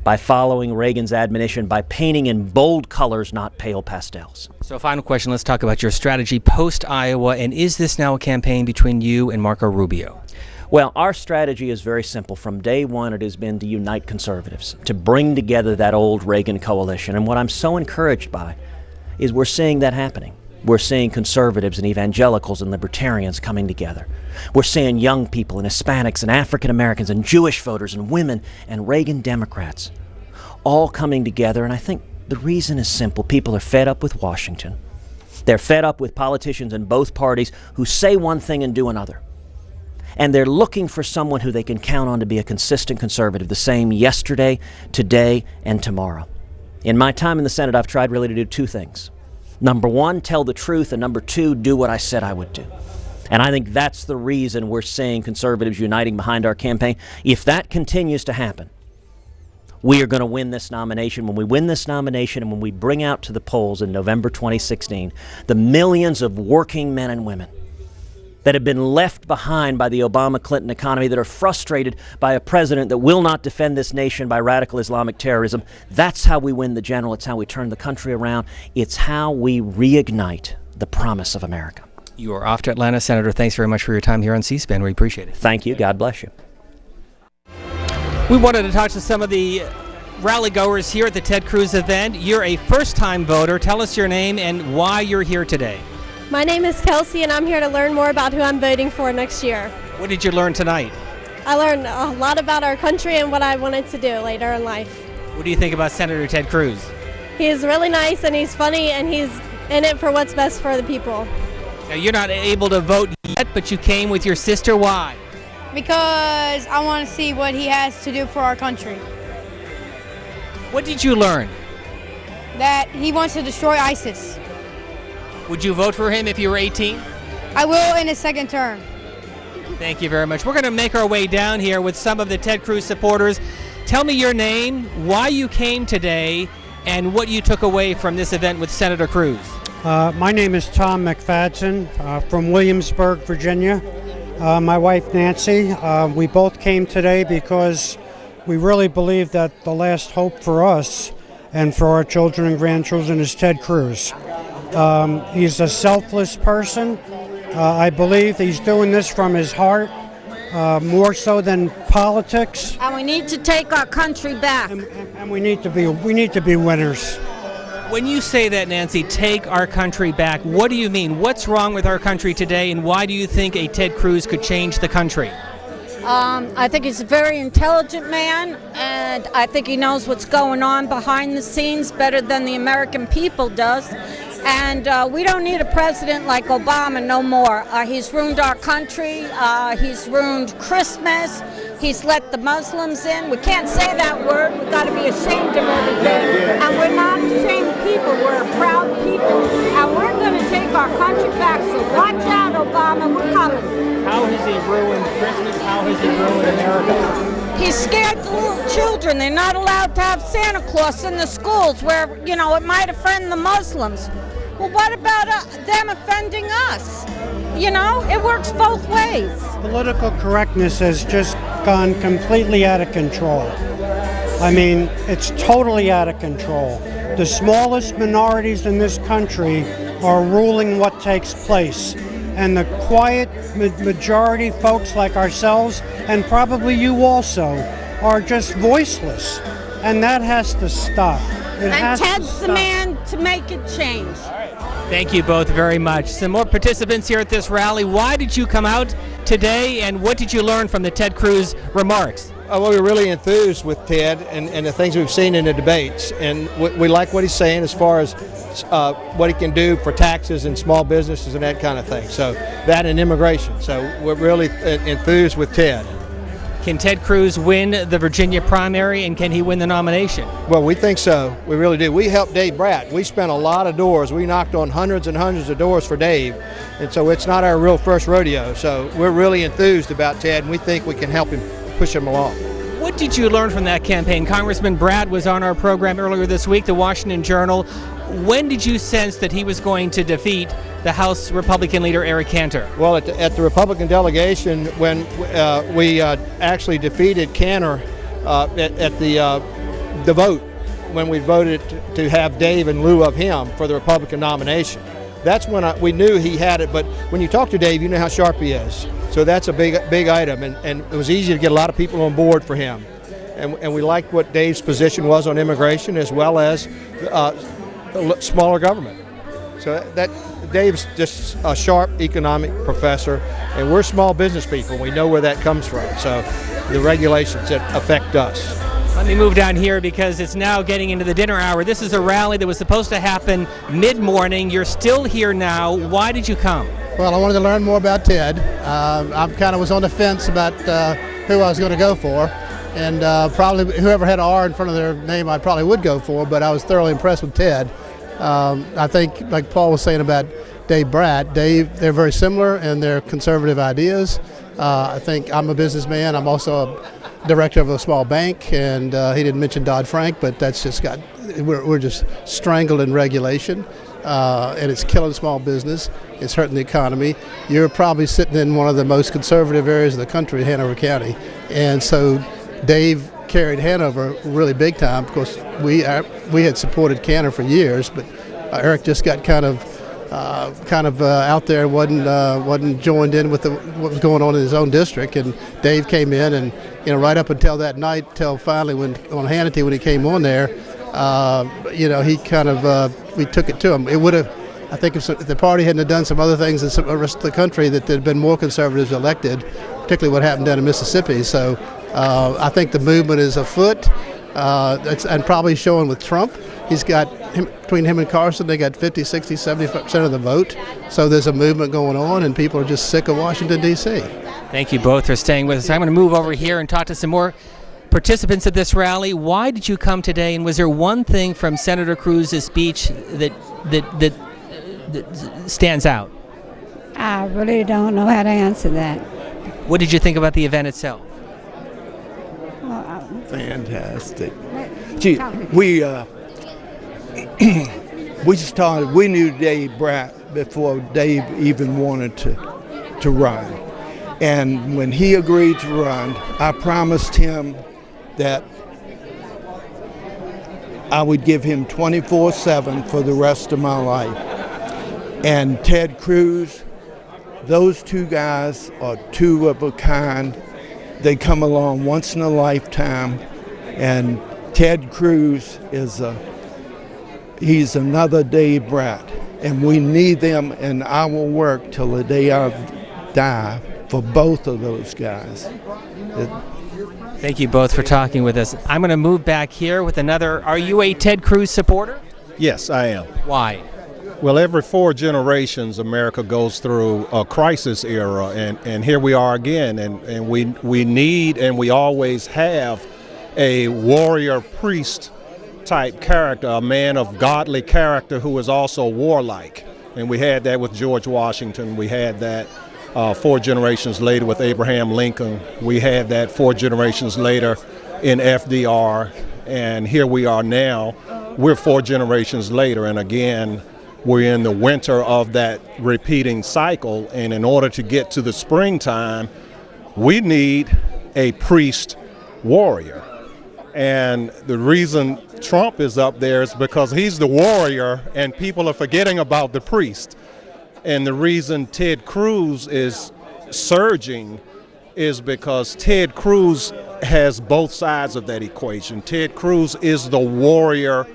Speaker 5: by following Reagan's admonition, by painting in bold colors, not pale pastels.
Speaker 3: So final question, let's talk about your strategy post-Iowa, and is this now a campaign between you and Marco Rubio?
Speaker 5: Well, our strategy is very simple. From day one, it has been to unite conservatives, to bring together that old Reagan coalition. And what I'm so encouraged by is we're seeing that happening. We're seeing conservatives and evangelicals and libertarians coming together. We're seeing young people and Hispanics and African Americans and Jewish voters and women and Reagan Democrats all coming together. And I think the reason is simple. People are fed up with Washington. They're fed up with politicians in both parties who say one thing and do another. And they're looking for someone who they can count on to be a consistent conservative, the same yesterday, today, and tomorrow. In my time in the Senate, I've tried really to do two things. Number one, tell the truth, and number two, do what I said I would do. And I think that's the reason we're seeing conservatives uniting behind our campaign. If that continues to happen, we are going to win this nomination. When we win this nomination and when we bring out to the polls in November 2016, the millions of working men and women that have been left behind by the Obama-Clinton economy, that are frustrated by a president that will not defend this nation by radical Islamic terrorism. That's how we win the general. It's how we turn the country around. It's how we reignite the promise of America.
Speaker 3: You are off to Atlanta. Senator, thanks very much for your time here on C-SPAN. We appreciate it.
Speaker 5: Thank you. God bless you.
Speaker 3: We wanted to talk to some of the rally goers here at the Ted Cruz event. You're a first-time voter. Tell us your name and why you're here today.
Speaker 12: My name is Kelsey, and I'm here to learn more about who I'm voting for next year.
Speaker 3: What did you learn tonight?
Speaker 12: I learned a lot about our country and what I wanted to do later in life.
Speaker 3: What do you think about Senator Ted Cruz?
Speaker 12: He's really nice, and he's funny, and he's in it for what's best for the people.
Speaker 3: Now, you're not able to vote yet, but you came with your sister. Why?
Speaker 13: Because I want to see what he has to do for our country.
Speaker 3: What did you learn?
Speaker 13: That he wants to destroy ISIS.
Speaker 3: Would you vote for him if you were 18?
Speaker 13: I will in his second term.
Speaker 3: Thank you very much. We're going to make our way down here with some of the Ted Cruz supporters. Tell me your name, why you came today, and what you took away from this event with Senator Cruz.
Speaker 2: My name is Tom McFadden from Williamsburg, Virginia. My wife Nancy, we both came today because we really believe that the last hope for us and for our children and grandchildren is Ted Cruz. He's a selfless person. I believe he's doing this from his heart, more so than politics.
Speaker 1: And we need to take our country back.
Speaker 2: And we need to be winners.
Speaker 3: When you say that, Nancy, take our country back, what do you mean? What's wrong with our country today, and why do you think a Ted Cruz could change the country?
Speaker 1: I think he's a very intelligent man, and I think he knows what's going on behind the scenes better than the American people does. And we don't need a president like Obama no more. He's ruined our country. He's ruined Christmas. He's let the Muslims in. We can't say that word. We've got to be ashamed of everything. And we're not ashamed people. We're a proud people. And we're going to take our country back. So watch out, Obama. We're coming.
Speaker 3: How has he ruined Christmas? How has he ruined America?
Speaker 1: He scared the little children. They're not allowed to have Santa Claus in the schools where, it might offend the Muslims. Well, what about them offending us? It works both ways.
Speaker 2: Political correctness has just gone completely out of control. I mean, it's totally out of control. The smallest minorities in this country are ruling what takes place. And the quiet majority folks like ourselves, and probably you also, are just voiceless. And that has to stop.
Speaker 1: And Ted's the man to make it change.
Speaker 3: Thank you both very much. Some more participants here at this rally. Why did you come out today, and what did you learn from the Ted Cruz remarks?
Speaker 14: Well, we're really enthused with Ted and the things we've seen in the debates, and we like what he's saying as far as what he can do for taxes and small businesses and that kind of thing. So that and immigration. So we're really enthused with Ted.
Speaker 3: Can Ted Cruz win the Virginia primary, and can he win the nomination?
Speaker 14: Well, we think so. We really do. We helped Dave Bratt. We spent a lot of doors. We knocked on hundreds and hundreds of doors for Dave, and so it's not our real first rodeo. So we're really enthused about Ted, and we think we can help him push him along.
Speaker 3: What did you learn from that campaign? Congressman Bratt was on our program earlier this week, the Washington Journal. When did you sense that he was going to defeat the House Republican leader Eric Cantor?
Speaker 14: Well, at the Republican delegation, when we actually defeated Cantor at the vote, when we voted to have Dave in lieu of him for the Republican nomination. That's when we knew he had it, but when you talk to Dave, you know how sharp he is. So that's a big item, and it was easy to get a lot of people on board for him. And we liked what Dave's position was on immigration as well as smaller government. So that Dave's just a sharp economic professor, and we're small business people. We know where that comes from. So the regulations that affect us.
Speaker 3: Let me move down here because it's now getting into the dinner hour. This is a rally that was supposed to happen mid-morning. You're still here now. Why did you come?
Speaker 15: Well, I wanted to learn more about Ted. I kind of was on the fence about who I was going to go for, and probably whoever had R in front of their name I probably would go for, but I was thoroughly impressed with Ted. I think, like Paul was saying about Dave Bratt, they're very similar in their conservative ideas. I think I'm a businessman. I'm also a director of a small bank, and he didn't mention Dodd-Frank, but that's just we're just strangled in regulation, and it's killing small business. It's hurting the economy. You're probably sitting in one of the most conservative areas of the country, Hanover County, and so Dave carried Hanover really big time. Of course, we had supported Cantor for years, but Eric just got kind of out there, wasn't joined in with what was going on in his own district, and Dave came in, and right up until that night, till finally when on Hannity when he came on there, he kind of we took it to him. It would have, I think, if the party hadn't done some other things in the rest of the country, that there'd been more conservatives elected, particularly what happened down in Mississippi. So I think the movement is afoot, and probably showing with Trump. He's got between him and Carson, they got 50, 60, 70% of the vote. So there's a movement going on, and people are just sick of Washington, D.C.
Speaker 3: Thank you both for staying with us. I'm going to move over here and talk to some more participants at this rally. Why did you come today, and was there one thing from Senator Cruz's speech that stands out?
Speaker 16: I really don't know how to answer that.
Speaker 3: What did you think about the event itself?
Speaker 17: Fantastic. Gee, we started. We knew Dave Bratt before Dave even wanted to run, and when he agreed to run, I promised him that I would give him 24/7 for the rest of my life. And Ted Cruz, those two guys are two of a kind. They come along once in a lifetime, and Ted Cruz he's another Dave Bratt, and we need them, and I will work till the day I die for both of those guys.
Speaker 3: Thank you both for talking with us. I'm going to move back here with another. Are you a Ted Cruz supporter?
Speaker 18: Yes, I am.
Speaker 3: Why?
Speaker 18: Well, every 4 generations, America goes through a crisis era, and here we are again. And we need and we always have a warrior priest type character, a man of godly character who is also warlike. And we had that with George Washington. We had that 4 generations later with Abraham Lincoln. We had that 4 generations later in FDR. And here we are now. We're 4 generations later. And again, we're in the winter of that repeating cycle. And in order to get to the springtime, we need a priest warrior. And the reason Trump is up there is because he's the warrior and people are forgetting about the priest. And the reason Ted Cruz is surging is because Ted Cruz has both sides of that equation. Ted Cruz is the warrior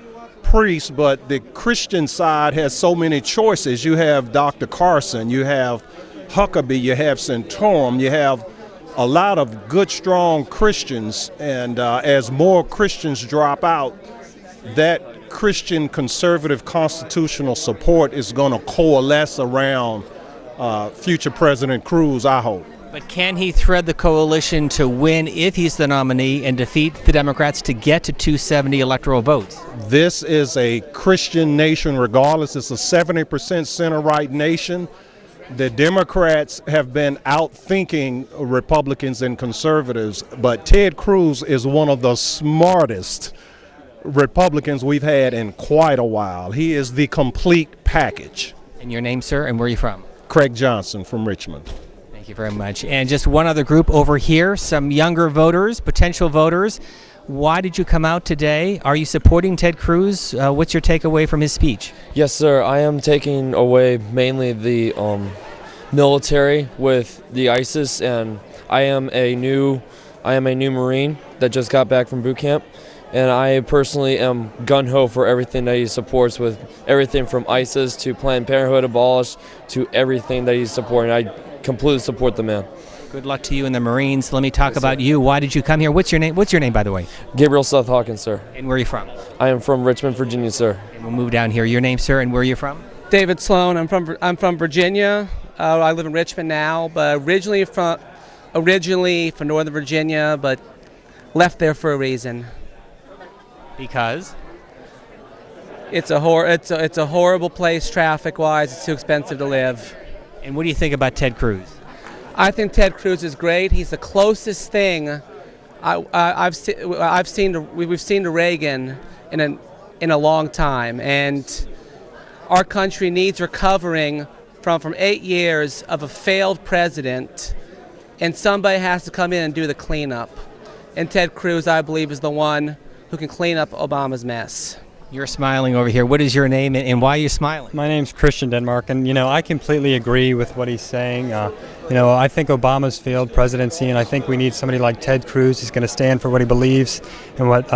Speaker 18: priest, but the Christian side has so many choices. You have Dr. Carson, you have Huckabee, you have Santorum, you have a lot of good, strong Christians, and as more Christians drop out, that Christian conservative constitutional support is going to coalesce around future President Cruz, I hope.
Speaker 3: But can he thread the coalition to win if he's the nominee and defeat the Democrats to get to 270 electoral votes?
Speaker 18: This is a Christian nation regardless. It's a 70% center-right nation. The Democrats have been outthinking Republicans and conservatives, but Ted Cruz is one of the smartest Republicans we've had in quite a while. He is the complete package.
Speaker 3: And your name, sir, and where are you from?
Speaker 18: Craig Johnson from Richmond.
Speaker 3: Thank you very much. And just one other group over here, some younger voters, potential voters. Why did you come out today? Are you supporting Ted Cruz? What's your takeaway from his speech?
Speaker 19: Yes, sir. I am taking away mainly the military with the ISIS, and I am a new Marine that just got back from boot camp, and I personally am gung-ho for everything that he supports, with everything from ISIS to Planned Parenthood abolished to everything that he's supporting. I completely support the man.
Speaker 3: Good luck to you in the Marines. Let me talk about you. Why did you come here? What's your name? What's your name, by the way?
Speaker 19: Gabriel Seth Hawkins, sir.
Speaker 3: And where are you from?
Speaker 19: I am from Richmond, Virginia, sir.
Speaker 3: And we'll move down here. Your name, sir, and where are you from?
Speaker 20: David Sloan. I'm from Virginia. I live in Richmond now, but originally from Northern Virginia, but left there for a reason.
Speaker 3: Because?
Speaker 20: It's a horrible place traffic-wise. It's too expensive to live.
Speaker 3: And what do you think about Ted Cruz?
Speaker 20: I think Ted Cruz is great. He's the closest thing we've seen to Reagan in a long time, and our country needs recovering from 8 years of a failed president, and somebody has to come in and do the cleanup. And Ted Cruz, I believe, is the one who can clean up Obama's mess.
Speaker 3: You're smiling over here. What is your name and why are you smiling?
Speaker 21: My name's Christian Denmark, and I completely agree with what he's saying. I think Obama's failed presidency, and I think we need somebody like Ted Cruz who's going to stand for what he believes and what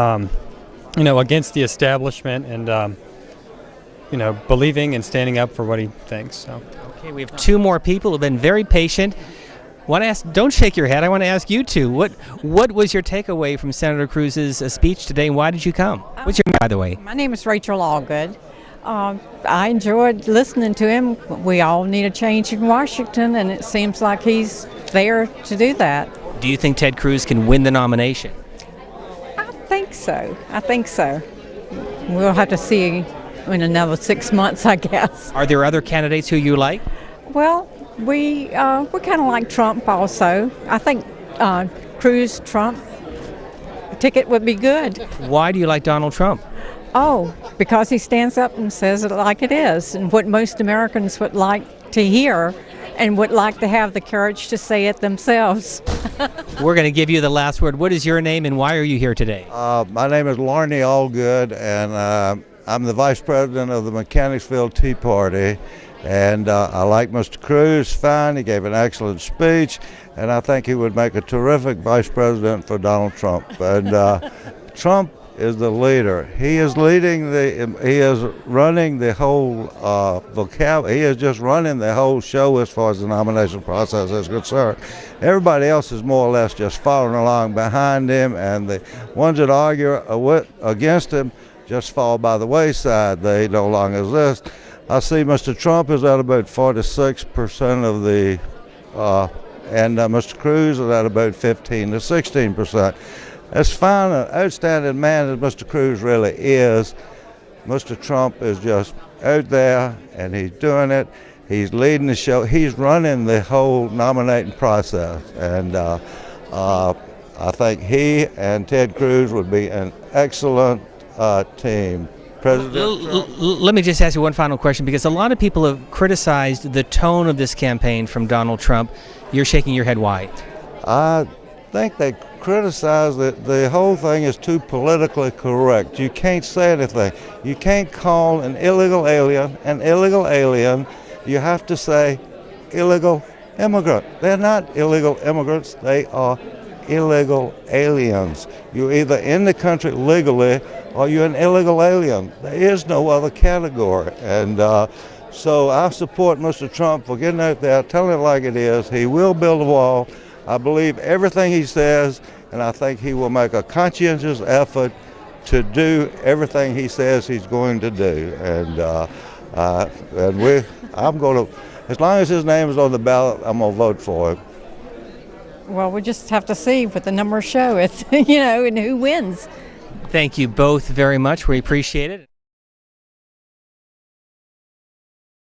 Speaker 21: against the establishment, and believing and standing up for what he thinks. So.
Speaker 3: Okay, we have 2 more people who've been very patient. Want to ask? Don't shake your head. I want to ask you 2. What was your takeaway from Senator Cruz's speech today, and why did you come? What's your name, by the way?
Speaker 22: My name is Rachel Allgood. I enjoyed listening to him. We all need a change in Washington, and it seems like he's there to do that.
Speaker 3: Do you think Ted Cruz can win the nomination?
Speaker 22: I think so. We'll have to see in another 6 months, I guess.
Speaker 3: Are there other candidates who you like?
Speaker 22: Well, we kind of like Trump also. I think Cruz, Trump ticket would be good.
Speaker 3: Why do you like Donald Trump?
Speaker 22: Oh, because he stands up and says it like it is, and what most Americans would like to hear and would like to have the courage to say it themselves.
Speaker 3: We're going to give you the last word. What is your name and why are you here today?
Speaker 23: My name is Larney Allgood, and I'm the vice president of the Mechanicsville Tea Party. And I like Mr. Cruz fine. He gave an excellent speech, and I think he would make a terrific vice president for Donald Trump. And Trump is the leader. He is leading he is running the whole he is just running the whole show as far as the nomination process is concerned. Everybody else is more or less just following along behind him, and the ones that argue against him just fall by the wayside. They no longer exist. I see Mr. Trump is at about 46% of the, and Mr. Cruz is at about 15 to 16%. As fine an outstanding man as Mr. Cruz really is, Mr. Trump is just out there and he's doing it. He's leading the show. He's running the whole nominating process. And I think he and Ted Cruz would be an excellent team.
Speaker 3: Let me just ask you one final question, because a lot of people have criticized the tone of this campaign from Donald Trump. You're shaking your head. Why?
Speaker 23: I think they criticize that the whole thing is too politically correct. You can't say anything. You can't call an illegal alien an illegal alien. You have to say illegal immigrant. They're not illegal immigrants. They are illegal aliens. You're either in the country legally or you're an illegal alien. There is no other category. And so I support Mr. Trump for getting out there, telling it like it is. He will build a wall. I believe everything he says, and I think he will make a conscientious effort to do everything he says he's going to do. I'm going to, as long as his name is on the ballot, I'm going to vote for him.
Speaker 22: Well, we just have to see what the numbers show. It's, and who wins.
Speaker 3: Thank you both very much. We appreciate it.